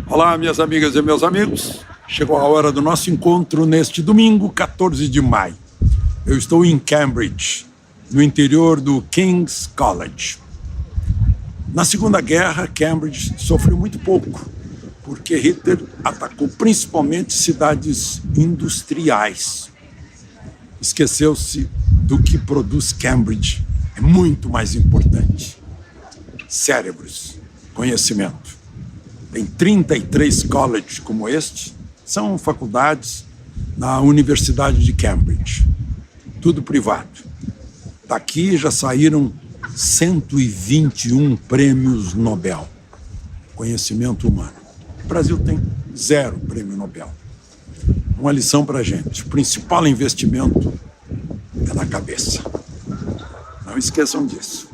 Olá, minhas amigas e meus amigos. Chegou a hora do nosso encontro neste domingo, 14 de maio. Eu estou em Cambridge, no interior do King's College. Na Segunda Guerra, Cambridge sofreu muito pouco, porque Hitler atacou principalmente cidades industriais. Esqueceu-se do que produz Cambridge. É muito mais importante. Cérebros, conhecimento. Tem 33 colleges como este, são faculdades na Universidade de Cambridge. Tudo privado. Daqui já saíram 121 prêmios Nobel. Conhecimento humano. O Brasil tem 0 prêmio Nobel. Uma lição para a gente. O principal investimento é na cabeça. Não esqueçam disso.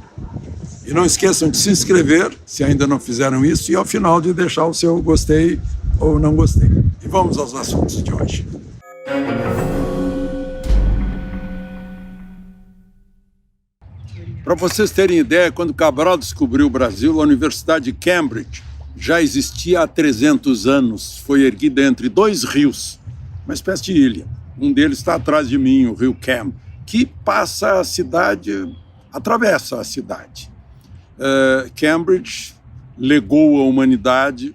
E não esqueçam de se inscrever, se ainda não fizeram isso, e ao final de deixar o seu gostei ou não gostei. E vamos aos assuntos de hoje. Para vocês terem ideia, quando Cabral descobriu o Brasil, a Universidade de Cambridge já existia há 300 anos. Foi erguida entre 2 rios, uma espécie de ilha. Um deles está atrás de mim, o rio Cam, que passa a cidade, atravessa a cidade. Cambridge legou à humanidade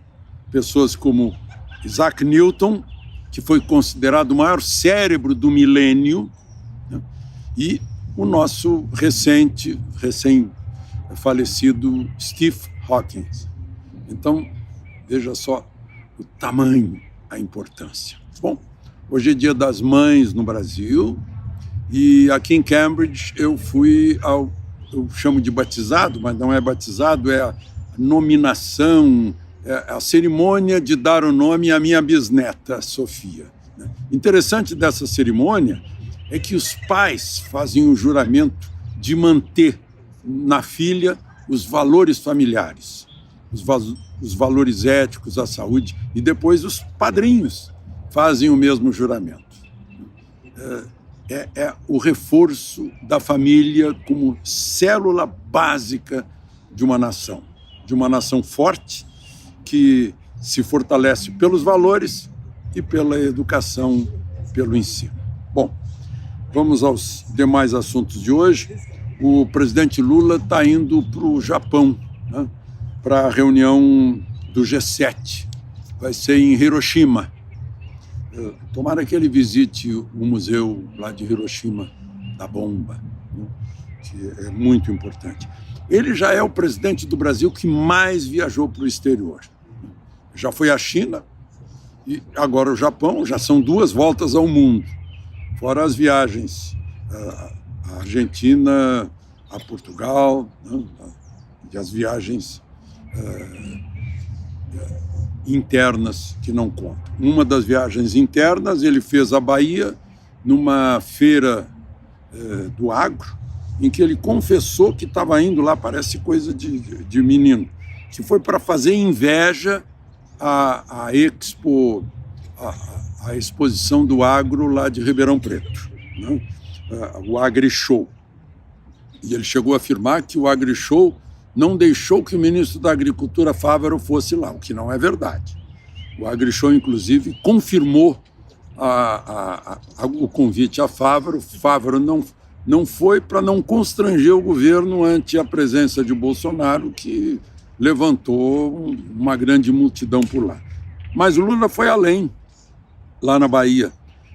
pessoas como Isaac Newton, que foi considerado o maior cérebro do milênio, né? E o nosso recém-falecido Steve Hawking. Então, veja só o tamanho, a importância. Bom, hoje é Dia das Mães no Brasil e aqui em Cambridge eu fui eu chamo de batizado, mas não é batizado, é a nominação, é a cerimônia de dar o nome à minha bisneta, Sofia. Interessante dessa cerimônia é que os pais fazem o juramento de manter na filha os valores familiares, os valores éticos, a saúde, e depois os padrinhos fazem o mesmo juramento. É o reforço da família como célula básica de uma nação forte que se fortalece pelos valores e pela educação, pelo ensino. Bom, vamos aos demais assuntos de hoje. O presidente Lula está indo para o Japão, né, para a reunião do G7. Vai ser em Hiroshima. Tomara que ele visite o museu lá de Hiroshima, da bomba, né, que é muito importante. Ele já é o presidente do Brasil que mais viajou para o exterior. Já foi à China e agora o Japão, já são 2 voltas ao mundo. Fora as viagens à Argentina, a Portugal, né, e as viagens internas que não contam. Uma das viagens internas, ele fez a Bahia numa feira do agro, em que ele confessou que estava indo lá, parece coisa de menino, que foi para fazer inveja à Expo, a exposição do agro lá de Ribeirão Preto, né? O AgriShow. E ele chegou a afirmar que o AgriShow não deixou que o ministro da Agricultura, Fávaro, fosse lá, o que não é verdade. O AgriShow, inclusive, confirmou o convite a Fávaro. Fávaro não foi para não constranger o governo ante a presença de Bolsonaro, que levantou uma grande multidão por lá. Mas o Lula foi além, lá na Bahia.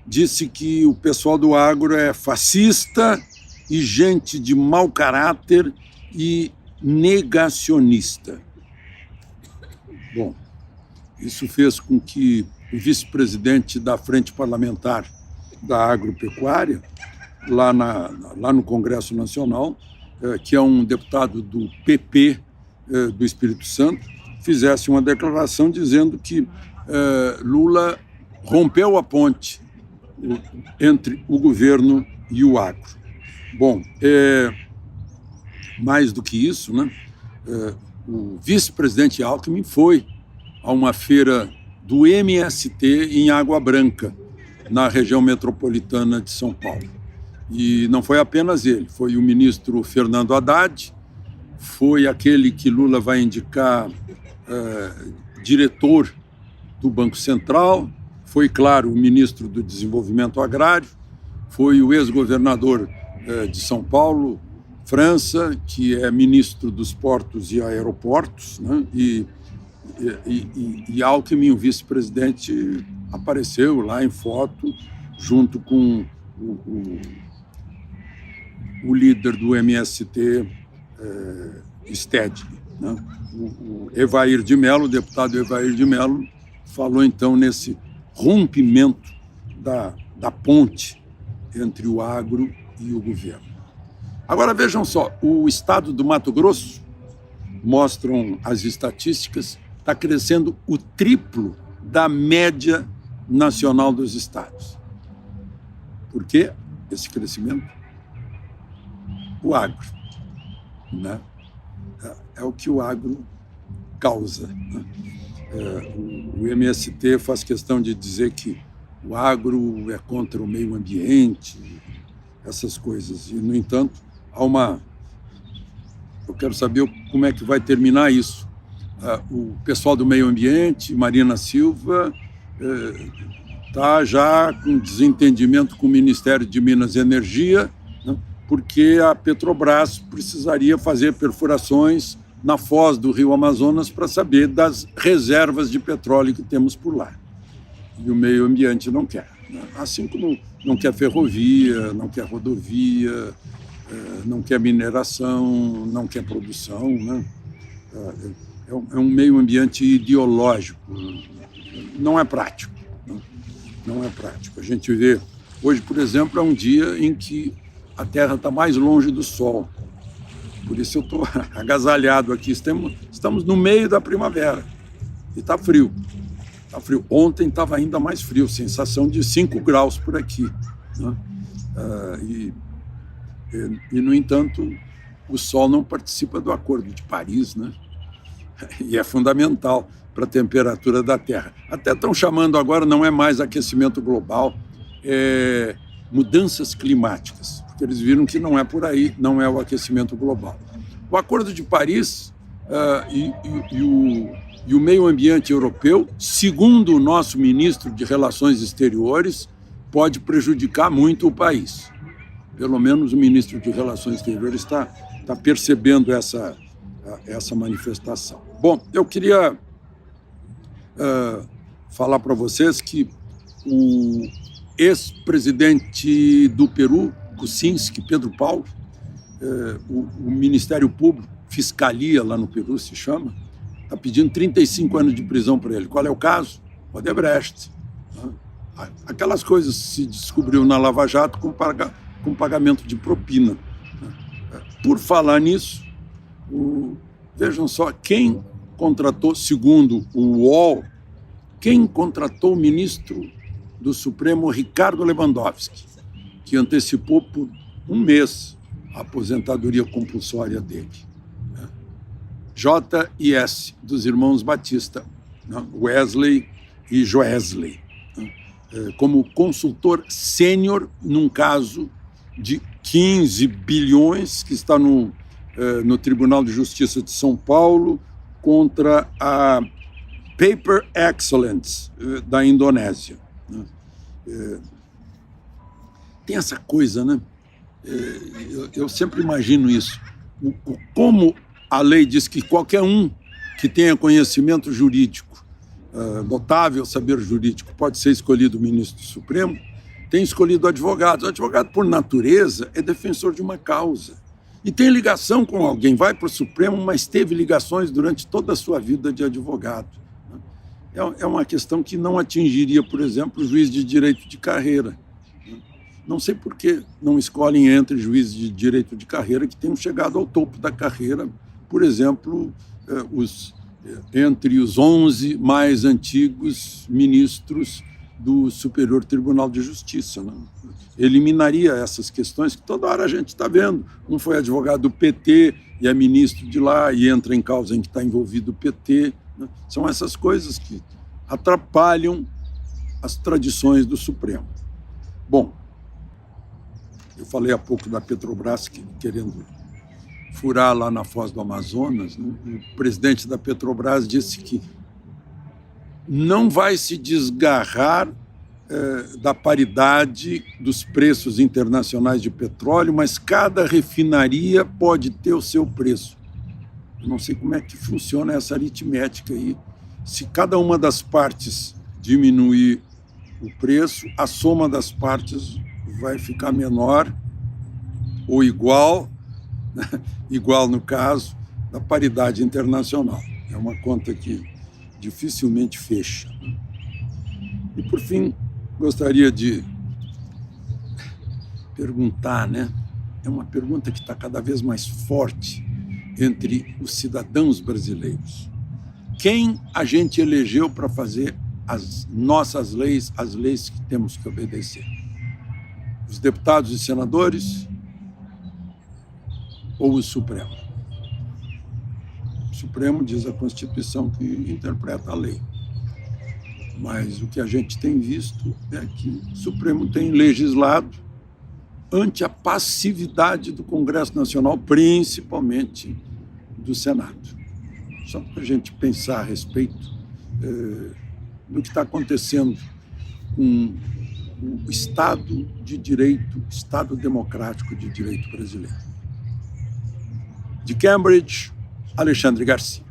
Disse que o pessoal do agro é fascista e gente de mau caráter e negacionista. Bom, isso fez com que o vice-presidente da Frente Parlamentar da Agropecuária, lá no Congresso Nacional, que é um deputado do PP do Espírito Santo, fizesse uma declaração dizendo que Lula rompeu a ponte entre o governo e o agro. Bom, mais do que isso, né? O vice-presidente Alckmin foi a uma feira do MST em Água Branca, na região metropolitana de São Paulo. E não foi apenas ele, foi o ministro Fernando Haddad, foi aquele que Lula vai indicar diretor do Banco Central, foi, claro, o ministro do Desenvolvimento Agrário, foi o ex-governador de São Paulo, França, que é ministro dos Portos e Aeroportos, né? E Alckmin, o vice-presidente, apareceu lá em foto, junto com o líder do MST, Stedley, né? O Evair de Mello, o deputado Evair de Mello, falou então nesse rompimento da ponte entre o agro e o governo. Agora vejam só, o estado do Mato Grosso, mostram as estatísticas, está crescendo o triplo da média nacional dos estados. Por que esse crescimento? O agro, né? É o que o agro causa, né? O MST faz questão de dizer que o agro é contra o meio ambiente, essas coisas. E, no entanto, eu quero saber como é que vai terminar isso. O pessoal do meio ambiente, Marina Silva, está já com desentendimento com o Ministério de Minas e Energia, né, porque a Petrobras precisaria fazer perfurações na foz do Rio Amazonas para saber das reservas de petróleo que temos por lá. E o meio ambiente não quer, né? Assim como não quer ferrovia, não quer rodovia, não quer mineração, não quer produção, né? É um meio ambiente ideológico, não é prático. Não é prático. A gente vê, hoje, por exemplo, é um dia em que a Terra está mais longe do Sol. Por isso eu estou agasalhado aqui. Estamos no meio da primavera e está frio. Está frio. Ontem estava ainda mais frio, sensação de 5 graus por aqui, né? No entanto, o Sol não participa do Acordo de Paris, né? E é fundamental para a temperatura da Terra. Até estão chamando agora, não é mais aquecimento global, é mudanças climáticas, porque eles viram que não é por aí, não é o aquecimento global. O Acordo de Paris e o meio ambiente europeu, segundo o nosso ministro de Relações Exteriores, pode prejudicar muito o país. Pelo menos o ministro de Relações Exteriores está percebendo essa manifestação. Bom, eu queria falar para vocês que o ex-presidente do Peru, Kuczynski, Pedro Paulo, o Ministério Público, Fiscalia lá no Peru se chama, está pedindo 35 anos de prisão para ele. Qual é o caso? Odebrecht. Aquelas coisas se descobriu na Lava Jato com pagamento de propina. Por falar nisso, vejam só, quem contratou, segundo o UOL, quem contratou o ministro do Supremo, Ricardo Lewandowski, que antecipou por um mês a aposentadoria compulsória dele. JS, dos irmãos Batista, Wesley e Joesley, como consultor sênior num caso de 15 bilhões que está no Tribunal de Justiça de São Paulo contra a Paper Excellence da Indonésia. Tem essa coisa, né? Eu sempre imagino isso. Como a lei diz que qualquer um que tenha conhecimento jurídico, notável saber jurídico, pode ser escolhido ministro do Supremo, tem escolhido advogados. O advogado, por natureza, é defensor de uma causa. E tem ligação com alguém, vai para o Supremo, mas teve ligações durante toda a sua vida de advogado. É uma questão que não atingiria, por exemplo, o juiz de direito de carreira. Não sei por que não escolhem entre juízes de direito de carreira que tenham chegado ao topo da carreira, por exemplo, entre os 11 mais antigos ministros do Superior Tribunal de Justiça, né? Eliminaria essas questões que toda hora a gente está vendo. Um foi advogado do PT e é ministro de lá e entra em causa em que está envolvido o PT, né? São essas coisas que atrapalham as tradições do Supremo. Bom, eu falei há pouco da Petrobras querendo furar lá na foz do Amazonas, né? O presidente da Petrobras disse que não vai se desgarrar da paridade dos preços internacionais de petróleo, mas cada refinaria pode ter o seu preço. Eu não sei como é que funciona essa aritmética aí. Se cada uma das partes diminuir o preço, a soma das partes vai ficar menor ou igual, né? Igual no caso da paridade internacional. É uma conta que dificilmente fecha. E por fim, gostaria de perguntar, né? É uma pergunta que está cada vez mais forte entre os cidadãos brasileiros. Quem a gente elegeu para fazer as nossas leis, as leis que temos que obedecer? Os deputados e senadores ou o Supremo? O Supremo diz a Constituição que interpreta a lei. Mas o que a gente tem visto é que o Supremo tem legislado ante a passividade do Congresso Nacional, principalmente do Senado. Só para a gente pensar a respeito do que está acontecendo com o Estado de Direito, Estado Democrático de Direito brasileiro. De Cambridge, Alexandre Garcia.